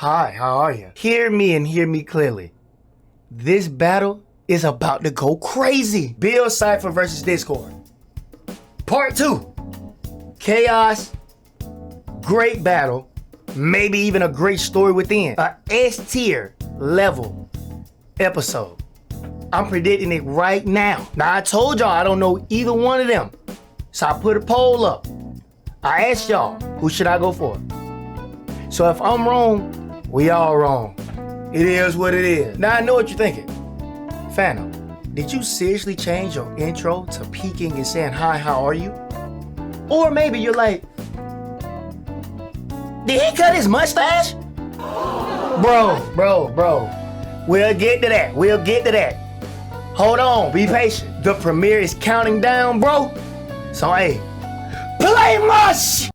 Hi, how are you? Hear me and hear me clearly. This battle is about to go crazy. Bill Cipher versus Discord. Part 2. Chaos. Great battle. Maybe even a great story within. A S-tier level episode. I'm predicting it right now. Now, I told y'all I don't know either one of them. So I put a poll up. I asked y'all, who should I go for? So if I'm wrong, we all wrong. It is what it is. Now I know what you're thinking. Phantom, did you seriously change your intro to peeking and saying, hi, how are you? Or maybe you're like, did he cut his mustache? Bro. We'll get to that. Hold on, be patient. The premiere is counting down, bro. So hey, play my shit.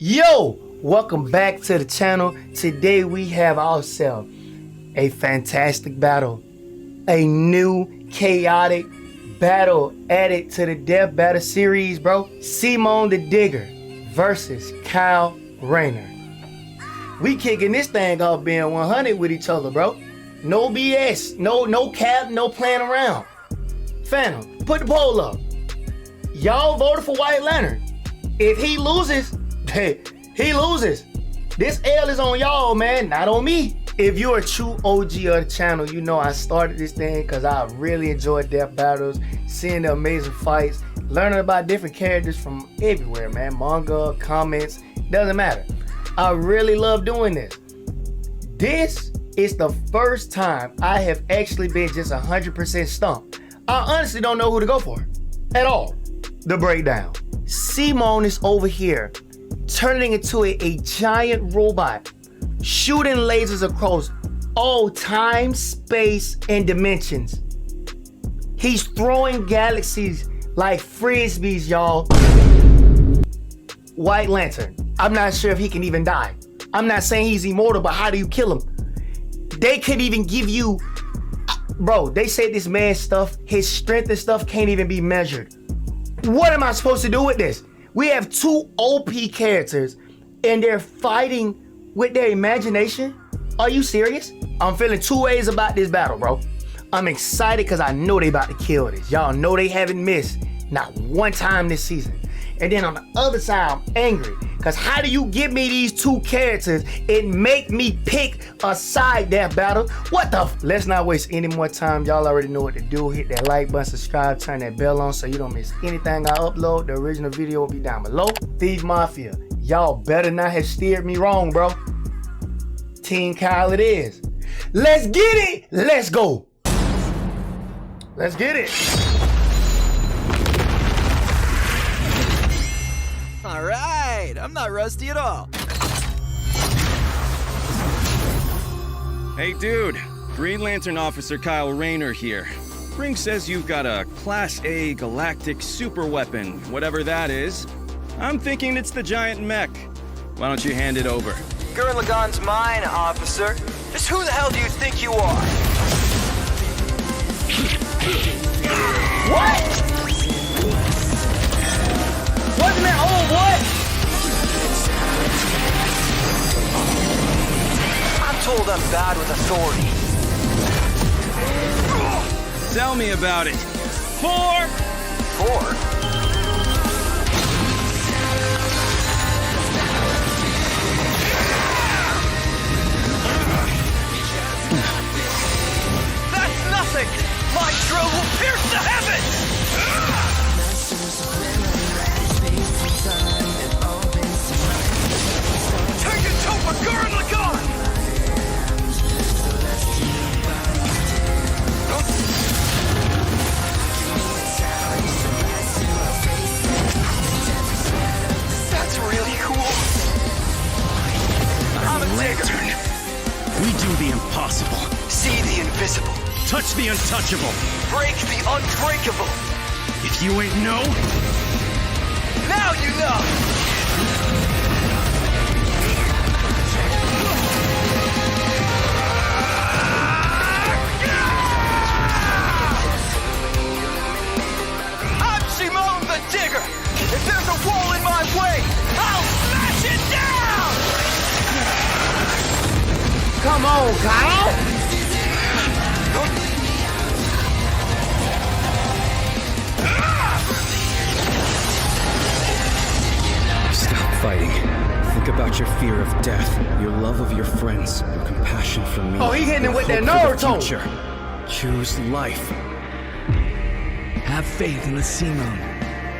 Yo, welcome back to the channel. Today we have ourselves a fantastic battle, a new chaotic battle added to the Death Battle series, bro. Simone the Digger versus Kyle Rayner. We kicking this thing off being 100 with each other, bro. No BS, no cap, no playing around. Phantom, put the poll up. Y'all voted for White Lantern. If he loses, he loses. This L is on y'all, man, not on me. If you're a true OG of the channel, you know I started this thing because I really enjoyed Death Battles, seeing the amazing fights, learning about different characters from everywhere, man. Manga, comments, doesn't matter. I really love doing this. This is the first time I have actually been just 100% stumped. I honestly don't know who to go for at all. The breakdown. Simone is over here turning into a giant robot, shooting lasers across all time, space, and dimensions. He's throwing galaxies like frisbees, y'all. White Lantern. I'm not sure if he can even die. I'm not saying he's immortal, but how do you kill him? They could even give you, bro, they said this man's stuff, his strength and stuff can't even be measured. What am I supposed to do with this? We have two OP characters and they're fighting with their imagination? Are you serious? I'm feeling two ways about this battle, bro. I'm excited because I know they about to kill this. Y'all know they haven't missed not one time this season. And then on the other side, I'm angry because how do you give me these two characters and make me pick a side Death Battle? What the Let's not waste any more time. Y'all already know what to do. Hit that like button, subscribe, turn that bell on so you don't miss anything I upload. The original video will be down below. Thief Mafia, y'all better not have steered me wrong, bro. Team Kyle it is. Let's get it. Let's go. Let's get it. All right, I'm not rusty at all. Hey dude, Green Lantern Officer Kyle Rayner here. Ring says you've got a Class A galactic super weapon, whatever that is. I'm thinking it's the giant mech. Why don't you hand it over? Gurren Lagann's mine, officer. Just who the hell do you think you are? What? Wasn't that old boy? I'm told I'm bad with authority. Tell me about it. Four? That's nothing! My drill will pierce the heavens! Take it to a Gurren Lagann! That's really cool. I'm a Lantern. We do the impossible. See the invisible. Touch the untouchable. Break the unbreakable. If you ain't know, Now you know! I'm Simone the Digger! If there's a wall in my way, I'll smash it down! Come on, Kyle. stop fighting. Think about your fear of death, your love of your friends, your compassion for me. Oh, he hitting your it with that hope for the Naruto. future. Choose life. Have faith in the Simone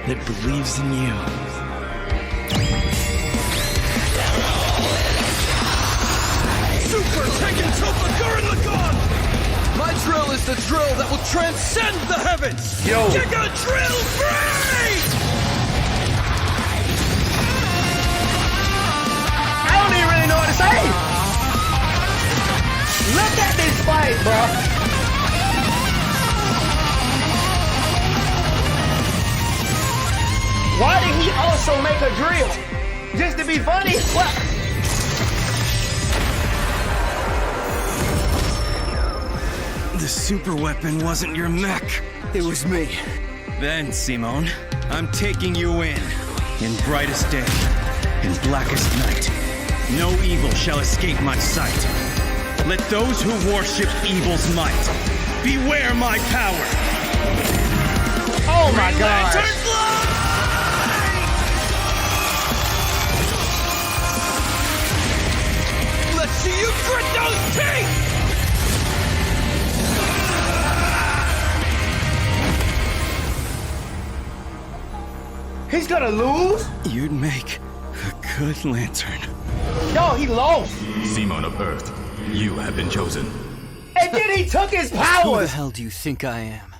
that believes in you. Super Tekken Tropa Gurren Lagann! My drill is the drill that will transcend the heavens! Yo. Giga Drill Free! I don't even really know what to say. Look at this fight, bro. Why did he also make a drill? Just to be funny? What? The super weapon wasn't your mech. It was me. Then, Simone, I'm taking you in brightest day, in blackest night. No evil shall escape my sight. Let those who worship evil's might beware my power. Oh my God. Let's see you grit those teeth! He's gonna lose? You'd make a good lantern. Yo, he lost. Simone of Earth, you have been chosen. And then he took his Who the powers. hell do you think I am?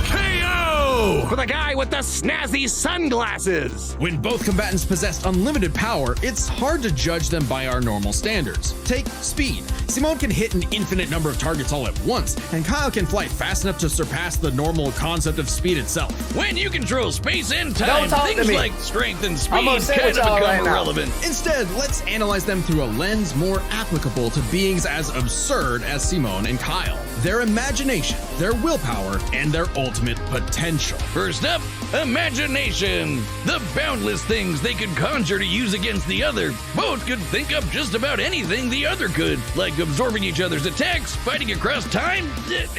KO! For the guy with the snazzy sunglasses! When both combatants possess unlimited power, it's hard to judge them by our normal standards. Take speed. Simone can hit an infinite number of targets all at once, and Kyle can fly fast enough to surpass the normal concept of speed itself. When you control space and Don't time, talk to things me. like strength and I'm speed upset kind with of y'all become right now. irrelevant. Instead, let's analyze them through a lens more applicable to beings as absurd as Simone and Kyle. Their imagination, their willpower, and their ultimate potential. First up, imagination. The boundless things they could conjure to use against the other. Both could think up just about anything the other could, like absorbing each other's attacks, fighting across time,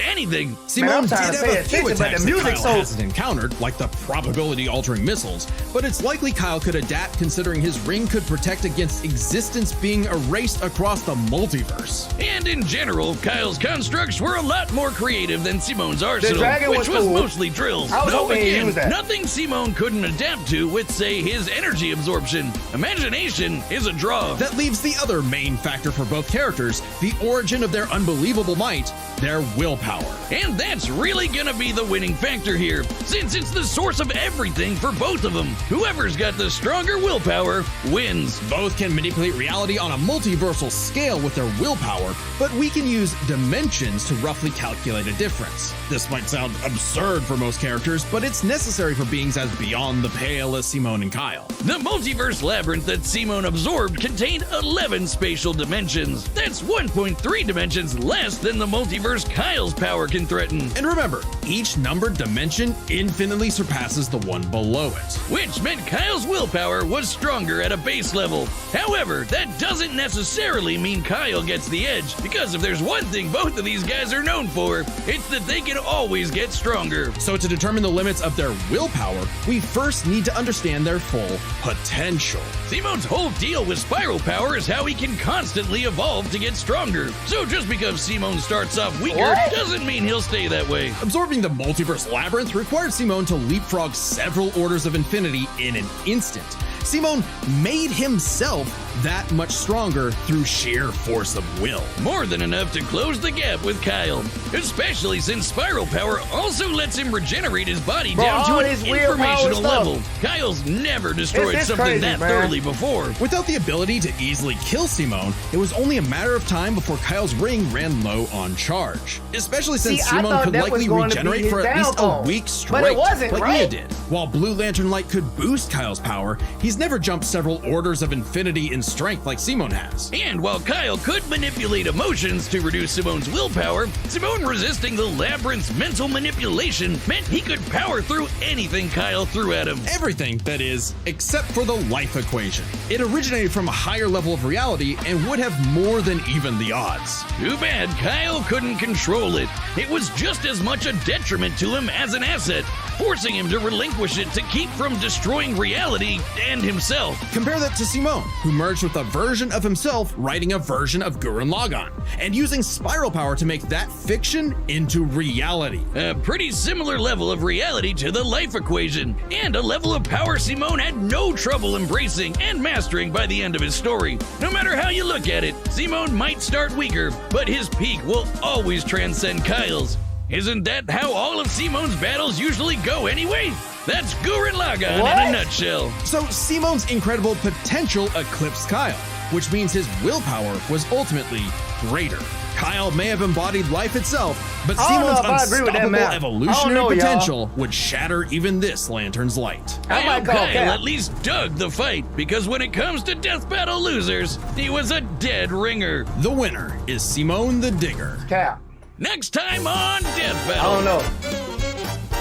anything. Simone I'm trying did to have pay a few attention, but attacks the that music Kyle so- hasn't encountered, like the probability-altering missiles, but it's likely Kyle could adapt considering his ring could protect against existence being erased across the multiverse. And in general, Kyle's constructs were a lot more creative than Simone's arsenal, dragon which was was cool. mostly drills. I was Though hoping he'd again, use that. nothing Simone couldn't adapt to with, say, his energy absorption. Imagination is a draw. That leaves the other main factor for both characters, the origin of their unbelievable might, their willpower. And that's really gonna be the winning factor here, since it's the source of everything for both of them. Whoever's got the stronger willpower wins. Both can manipulate reality on a multiversal scale with their willpower, but we can use dimensions to roughly calculate a difference. This might sound absurd for most characters, but it's necessary for beings as beyond the pale as Simone and Kyle. The multiverse labyrinth that Simone absorbed contained 11 spatial dimensions. That's 1.3 dimensions less than the multiverse Kyle's power can threaten. And remember, each numbered dimension infinitely surpasses the one below it. Which meant Kyle's willpower was stronger at a base level. However, that doesn't necessarily mean Kyle gets the edge, because if there's one thing both of these guys are known for, it's that they can always get stronger. So to determine the limits of their willpower, we first need to understand their full potential. Simone's whole deal with Spiral Power is how he can constantly evolve to get stronger. So just because Simone starts off weaker What? doesn't mean he'll stay that way. Absorbing the multiverse labyrinth required Simone to leapfrog several orders of infinity in an instant. Simone made himself that much stronger through sheer force of will. More than enough to close the gap with Kyle, especially since spiral power also lets him regenerate his body Bro, down to all an this willpower informational stuff. level. Kyle's never destroyed It's something crazy, that man. thoroughly before. Without the ability to easily kill Simone, it was only a matter of time before Kyle's ring ran low on charge. Especially since See, I Simone thought could that was likely going to be regenerate his for at least a downfall. week But straight, it wasn't, like right? Mia did. While Blue Lantern Light could boost Kyle's power, he's never jumped several orders of infinity in strength like Simone has. And while Kyle could manipulate emotions to reduce Simone's willpower, Simone resisting the labyrinth's mental manipulation meant he could power through anything Kyle threw at him. Everything, that is, except for the life equation. It originated from a higher level of reality and would have more than even the odds. Too bad Kyle couldn't control it. It was just as much a detriment to him as an asset, forcing him to relinquish it to keep from destroying reality and himself. Compare that to Simone, who merged with a version of himself writing a version of Gurren Lagann, and using spiral power to make that fiction into reality. A pretty similar level of reality to the life equation, and a level of power Simone had no trouble embracing and mastering by the end of his story. No matter how you look at it, Simone might start weaker, but his peak will always transcend Kyle's. Isn't that how all of Simone's battles usually go anyway? That's Gurren Lagann What? in a nutshell. So Simone's incredible potential eclipsed Kyle, which means his willpower was ultimately greater. Kyle may have embodied life itself, but I don't know Simone's if I agree with that, unstoppable man. I don't evolutionary know, y'all. potential would shatter even this lantern's light. I might Kyle call Cap. at least dug the fight, because when it comes to death battle losers, he was a dead ringer. The winner is Simone the Digger. Cap. Next time on Death I Battle. don't know.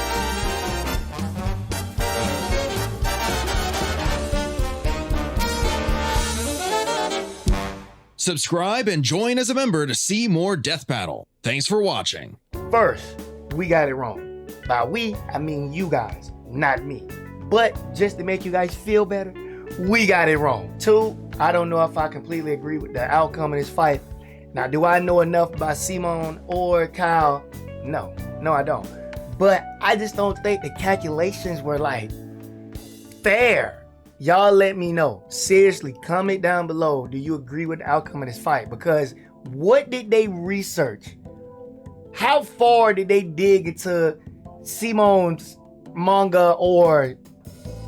Subscribe and join as a member to see more Death Battle. Thanks for watching. First, we got it wrong. By we, I mean you guys, not me. But just to make you guys feel better, we got it wrong. Two, I don't know if I completely agree with the outcome of this fight. Now, do I know enough about Simone or Kyle? No, I don't. But I just don't think the calculations were like fair. Y'all let me know. Seriously, comment down below. Do you agree with the outcome of this fight? Because what did they research? How far did they dig into Simone's manga or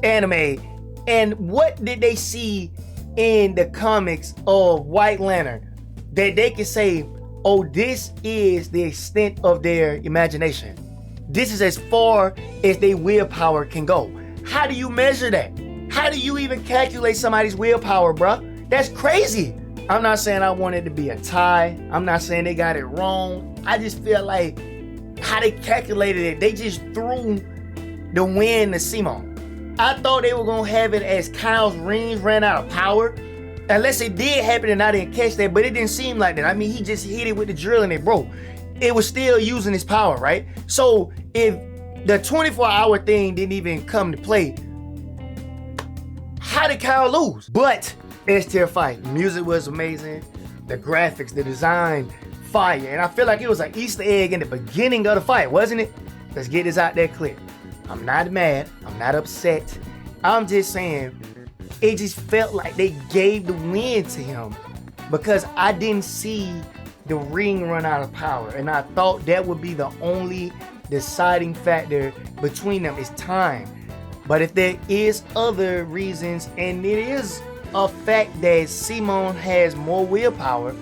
anime? And what did they see in the comics of White Lantern that they can say, oh, this is the extent of their imagination? This is as far as their willpower can go. How do you measure that? How do you even calculate somebody's willpower, bruh? That's crazy. I'm not saying I want it to be a tie. I'm not saying they got it wrong. I just feel like how they calculated it, they just threw the win to Simone. I thought they were gonna have it as Kyle's rings ran out of power. Unless it did happen and I didn't catch that, but it didn't seem like that. I mean, he just hit it with the drill and it broke. It was still using his power, right? So if the 24-hour thing didn't even come to play, how did Kyle lose? But S-tier fight. Music was amazing. The graphics, the design, fire. And I feel like it was an Easter egg in the beginning of the fight, wasn't it? Let's get this out there clear. I'm not mad. I'm not upset. I'm just saying it just felt like they gave the win to him because I didn't see the ring run out of power. And I thought that would be the only deciding factor between them is time. But if there is other reasons, and it is a fact that Simone has more willpower,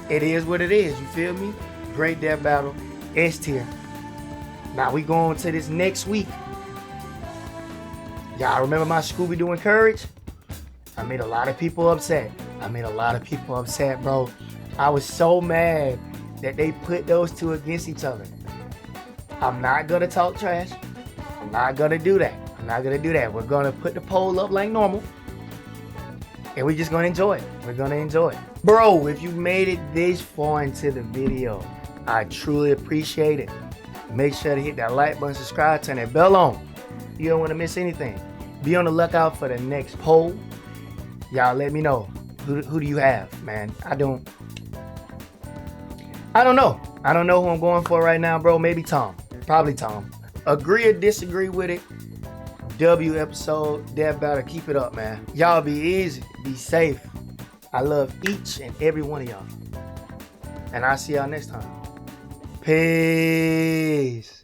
it is what it is. You feel me? Great Death Battle, S tier. Now we going to this next week. Y'all remember my Scooby-Doo and Courage? I made a lot of people upset. Bro. I was so mad that they put those two against each other. I'm not gonna talk trash. I'm not gonna do that. We're gonna put the poll up like normal. And we're just gonna enjoy it. Bro, if you made it this far into the video, I truly appreciate it. Make sure to hit that like button, subscribe, turn that bell on. You don't want to miss anything. Be on the lookout for the next poll. Y'all let me know. Who do you have, man? I don't know. I don't know who I'm going for right now, bro. Maybe Tom. Probably Tom. Agree or disagree with it. W episode, Death Battle. Keep it up, man. Y'all be easy, be safe. I love each and every one of y'all. And I'll see y'all next time. Peace.